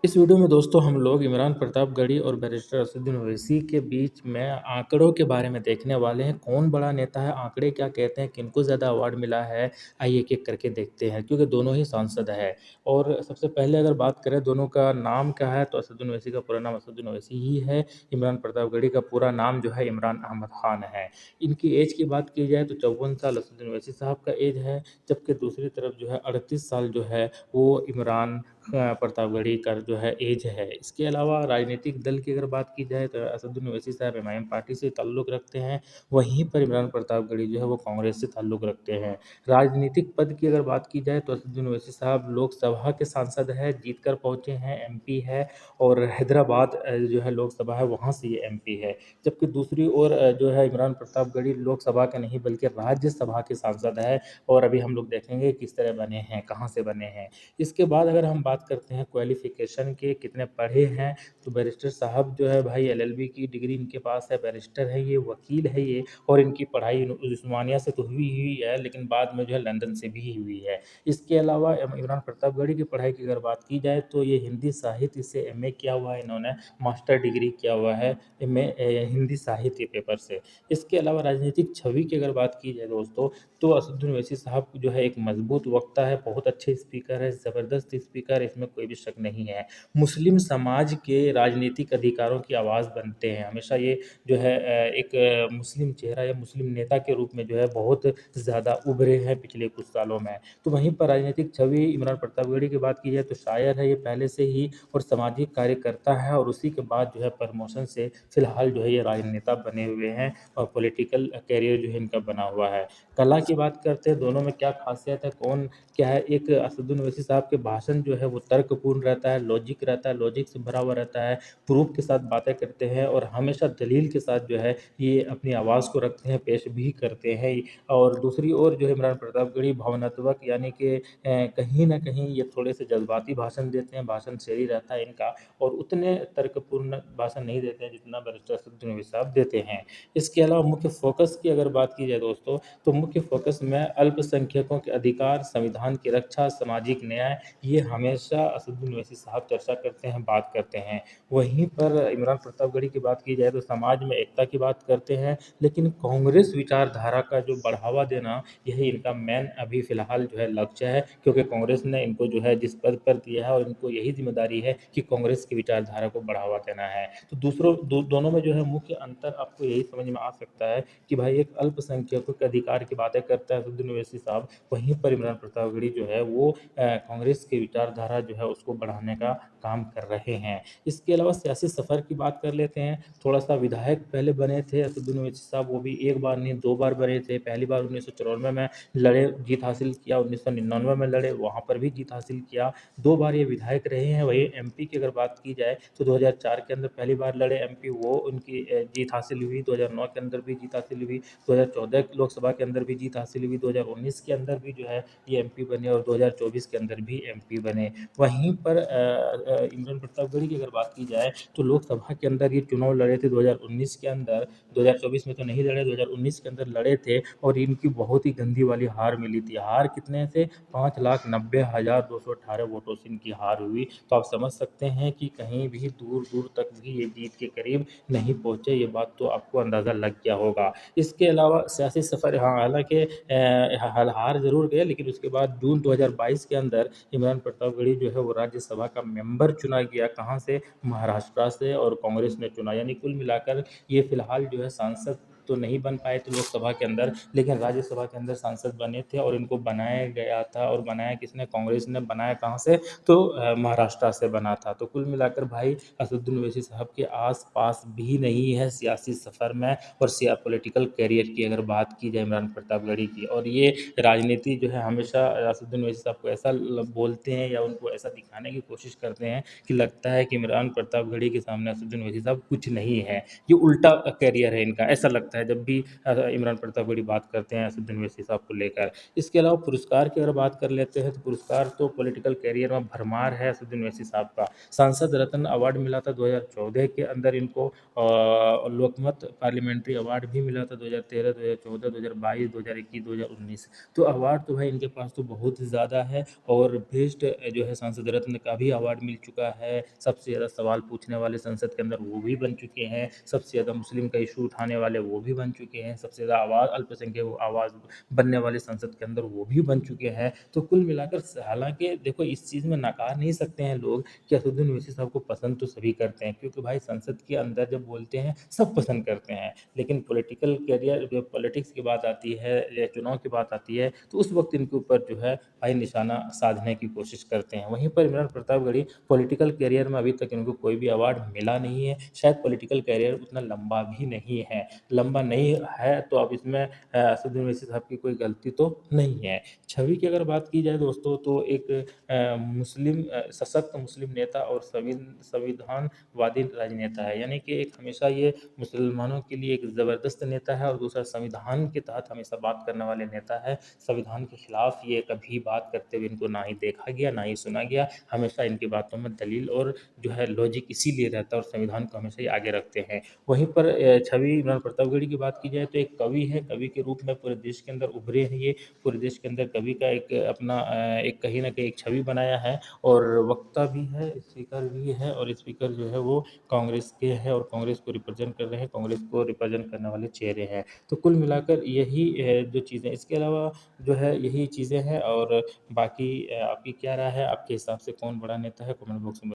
इस वीडियो में दोस्तों हम लोग इमरान प्रतापगढ़ी और बैरिस्टर असदुद्दीन ओवैसी के बीच में आंकड़ों के बारे में देखने वाले हैं। कौन बड़ा नेता है, आंकड़े क्या कहते हैं, किनको ज़्यादा अवार्ड मिला है, आइए एक-एक करके देखते हैं क्योंकि दोनों ही सांसद हैं। और सबसे पहले अगर बात करें दोनों का नाम क्या है तो असदुद्दीन ओवैसी का पूरा नाम असदुद्दीन ओवैसी ही है। इमरान प्रतापगढ़ी का पूरा नाम जो है इमरान अहमद खान है। इनकी एज की बात की जाए तो 54 साल असदुद्दीन ओवैसी साहब का एज है, जबकि दूसरी तरफ जो है 38 साल जो है वो इमरान प्रतापगढ़ी का जो है एज है। इसके अलावा राजनीतिक दल की अगर बात की जाए तो असदुद्दीन ओवैसी साहब एमआईएम पार्टी से ताल्लुक़ रखते हैं, वहीं पर इमरान प्रतापगढ़ी जो है वो कांग्रेस से ताल्लुक़ रखते हैं। राजनीतिक पद की अगर बात की जाए तो असदुद्दीन ओवैसी साहब लोकसभा के सांसद हैं, जीत कर पहुँचे हैं, एमपी है और हैदराबाद जो है लोकसभा है वहाँ से ये एमपी है। जबकि दूसरी ओर जो है इमरान प्रतापगढ़ी लोकसभा के नहीं बल्कि राज्यसभा के सांसद हैं और अभी हम लोग देखेंगे किस तरह बने हैं, कहाँ से बने हैं। इसके बाद अगर हम बात करते हैं क्वालिफ़िकेशन के कितने पढ़े हैं, तो बैरिस्टर साहब जो है भाई एलएलबी की डिग्री इनके पास है, बैरिस्टर है ये, वकील है ये और इनकी पढ़ाई उस्मानिया से तो हुई ही है, लेकिन बाद में जो है लंदन से भी हुई है। इसके अलावा इमरान प्रतापगढ़ी की पढ़ाई की अगर बात की जाए तो ये हिंदी साहित्य से एमए किया हुआ है इन्होंने, मास्टर डिग्री किया हुआ है एमए हिंदी साहित्य पेपर से। इसके अलावा राजनीतिक छवि की अगर बात की जाए दोस्तों, तो असदुद्दीन ओवैसी साहब जो है एक मजबूत वक्ता है, बहुत अच्छे स्पीकर है, ज़बरदस्त स्पीकर है, इसमें कोई भी शक नहीं है। मुस्लिम समाज के राजनीतिक अधिकारों की आवाज़ बनते हैं, हमेशा ये जो है एक मुस्लिम चेहरा या मुस्लिम नेता के रूप में जो है बहुत ज़्यादा उभरे हैं पिछले कुछ सालों में। तो वहीं पर राजनीतिक छवि इमरान प्रतापगढ़ी की बात की जाए तो शायर है ये पहले से ही और सामाजिक कार्यकर्ता है और उसी के बाद जो है प्रमोशन से फिलहाल जो है ये राजनेता बने हुए हैं और पॉलिटिकल करियर जो है इनका बना हुआ है। कला की बात करते हैं, दोनों में क्या ख़ासियत है, कौन क्या है, एक असदुद्दीन ओवैसी साहब के भाषण जो है वो तर्कपूर्ण रहता है, लॉजिक रहता है, लॉजिक से भरा हुआ रहता है, प्रूफ़ के साथ बातें करते हैं और हमेशा दलील के साथ जो है ये अपनी आवाज़ को रखते हैं, पेश भी करते हैं। और दूसरी ओर जो है इमरान प्रतापगढ़ी भावनात्मक यानी कि कहीं न कहीं ये थोड़े से जज़्बाती भाषण देते हैं, भाषण शैली रहता है इनका और उतने तर्कपूर्ण भाषण नहीं देते हैं जितना बैरिस्टर असदुद्दीन ओवैसी साहब देते हैं। इसके अलावा मुख्य फ़ोकस की अगर बात की जाए दोस्तों, तो मुख्य फ़ोकस में अल्पसंख्यकों के अधिकार, संविधान की रक्षा, सामाजिक न्याय, ये हमेशा असदुद्दीन ओवैसी साहब चर्चा करते हैं, बात करते हैं। वहीं पर इमरान प्रतापगढ़ी की बात की जाए तो समाज में एकता की बात करते हैं, लेकिन कांग्रेस विचारधारा का जो बढ़ावा देना, यही इनका मेन अभी फ़िलहाल जो है लक्ष्य है, क्योंकि कांग्रेस ने इनको जो है जिस पद पर दिया है और इनको यही ज़िम्मेदारी है कि कांग्रेस की विचारधारा को बढ़ावा देना है। तो दोनों में जो है मुख्य अंतर आपको यही समझ में आ सकता है कि भाई एक अल्पसंख्यकों के अधिकार की बातें करता है असदुद्दीन ओवैसी साहब, वहीं पर इमरान प्रतापगढ़ी जो है वो कांग्रेस की विचारधारा जो है उसको बढ़ाने का काम कर रहे हैं। इसके अलावा सियासी सफ़र की बात कर लेते हैं, थोड़ा-सा विधायक पहले बने थे असदुद्दीन ओवैसी साहब, वो भी 1 बार नहीं 2 बार बने थे। पहली बार 1994 में लड़े, जीत हासिल किया, 1999 में लड़े, वहाँ पर भी जीत हासिल किया। 2 बार ये विधायक रहे हैं। वहीं एमपी की अगर बात की जाए तो 2004 के अंदर पहली बार लड़े एमपी, वो उनकी जीत हासिल हुई, 2009 के अंदर भी जीत हासिल हुई, 2014 की लोकसभा के अंदर भी जीत हासिल हुई, 2019 के अंदर भी जो है ये एमपी बने और 2024 के अंदर भी एमपी बने। वहीं पर इमरान प्रतापगढ़ी की अगर बात की जाए तो लोकसभा के अंदर ये चुनाव लड़े थे 2019 के अंदर, 2024 में तो नहीं लड़े, 2019 के अंदर लड़े थे और इनकी बहुत ही गंदी वाली हार मिली थी। हार कितने से 5,90,218 वोटों से इनकी हार हुई। तो आप समझ सकते हैं कि कहीं भी दूर-दूर तक भी ये जीत के करीब नहीं पहुँचे, ये बात तो आपको अंदाज़ा लग गया होगा। इसके अलावा सियासी सफ़र, हाँ, हालाँकि हार ज़रूर गए, लेकिन उसके बाद जून 2022 के अंदर इमरान प्रतापगढ़ी जो है वो राज्यसभा का मेंबर चुना गया, कहाँ से? महाराष्ट्र से और कांग्रेस ने चुना, यानी कुल मिलाकर ये फिलहाल जो है सांसद तो नहीं बन पाए थे लोकसभा के अंदर, लेकिन राज्यसभा के अंदर सांसद बने थे और इनको बनाया गया था और बनाया किसने? कांग्रेस ने। बनाया कहाँ से? तो महाराष्ट्र से बना था। तो कुल मिलाकर भाई असदुद्दीन ओवैसी साहब के आस-पास भी नहीं है सियासी सफ़र में और पॉलिटिकल करियर की अगर बात की जाए इमरान प्रतापगढ़ी की, और ये राजनीति जो है हमेशा असदुद्दीन ओवैसी साहब को ऐसा बोलते हैं या उनको ऐसा दिखाने की कोशिश करते हैं कि लगता है कि इमरान प्रतापगढ़ी के सामने असदुद्दीन ओवैसी साहब कुछ नहीं है। ये उल्टा करियर है इनका, ऐसा लगता है। आता है जब भी इमरान प्रतापगढ़ी बात करते हैं असदुद्दीन ओवैसी साहब को लेकर। इसके अलावा पुरस्कार की अगर बात कर लेते हैं तो पुरस्कार तो पॉलिटिकल करियर में भरमार है असदुद्दीन ओवैसी साहब का। सांसद रत्न अवार्ड मिला था 2014 के अंदर इनको, लोकमत पार्लियामेंट्री अवार्ड भी मिला था 2013, 2014, 2022, 2021, 2019। तो अवार्ड तो भाई इनके पास तो बहुत ही ज़्यादा है। और बेस्ट जो है सांसद रत्न का भी अवार्ड मिल चुका है। सबसे ज़्यादा सवाल पूछने वाले संसद के अंदर वो भी बन चुके हैं। सबसे ज़्यादा मुस्लिम का इशू उठाने वाले वो भी बन चुके हैं। सबसे ज़्यादा आवाज़ अल्पसंख्यक आवाज़ बनने वाले संसद के अंदर वो भी बन चुके हैं। तो कुल मिलाकर हालांकि देखो इस चीज़ में नकार नहीं सकते हैं लोग कि असदुद्दीन ओवैसी साहब को पसंद तो सभी करते हैं, क्योंकि भाई संसद के अंदर जब बोलते हैं सब पसंद करते हैं। लेकिन पॉलिटिकल करियर, जब पॉलिटिक्स की बात आती है या चुनाव की बात आती है, तो उस वक्त इनके ऊपर जो है भाई निशाना साधने की कोशिश करते हैं। वहीं पर इमरान प्रतापगढ़ी पॉलिटिकल करियर में अभी तक इनको कोई भी अवार्ड मिला नहीं है। शायद पॉलिटिकल करियर उतना लंबा भी नहीं है। लंबा नहीं है तो अब इसमें असदुद्दीन ओवैसी साहब की कोई गलती तो नहीं है। छवि की अगर बात की जाए दोस्तों तो एक मुस्लिम, सशक्त मुस्लिम नेता और संविधानवादी राजनेता है। यानी कि एक हमेशा ये मुसलमानों के लिए एक ज़बरदस्त नेता है और दूसरा संविधान के तहत हमेशा बात करने वाले नेता है। संविधान के खिलाफ ये कभी बात करते हुए इनको ना ही देखा गया, ना ही सुना गया। हमेशा इनकी बातों में दलील और जो है लॉजिक इसीलिए रहता है और संविधान को हमेशा ही आगे रखते हैं। वहीं पर छवि इमरान प्रतापगढ़ी की बात की जाए तो एक कवि है, कवि के रूप में पूरे देश के अंदर उभरे हैं ये। पूरे देश के अंदर कवि का एक अपना एक कहीं न कहीं एक छवि बनाया है। और वक्ता भी है, स्पीकर भी है, और स्पीकर जो है वो कांग्रेस के हैं और कांग्रेस को रिप्रेजेंट कर रहे हैं, कांग्रेस को रिप्रेजेंट करने वाले चेहरे हैं। तो कुल मिलाकर यही जो चीज़ें, इसके अलावा जो है यही चीज़ें हैं। और बाकी आपकी क्या राय है? आपके हिसाब से कौन बड़ा नेता है? कमेंट बॉक्स में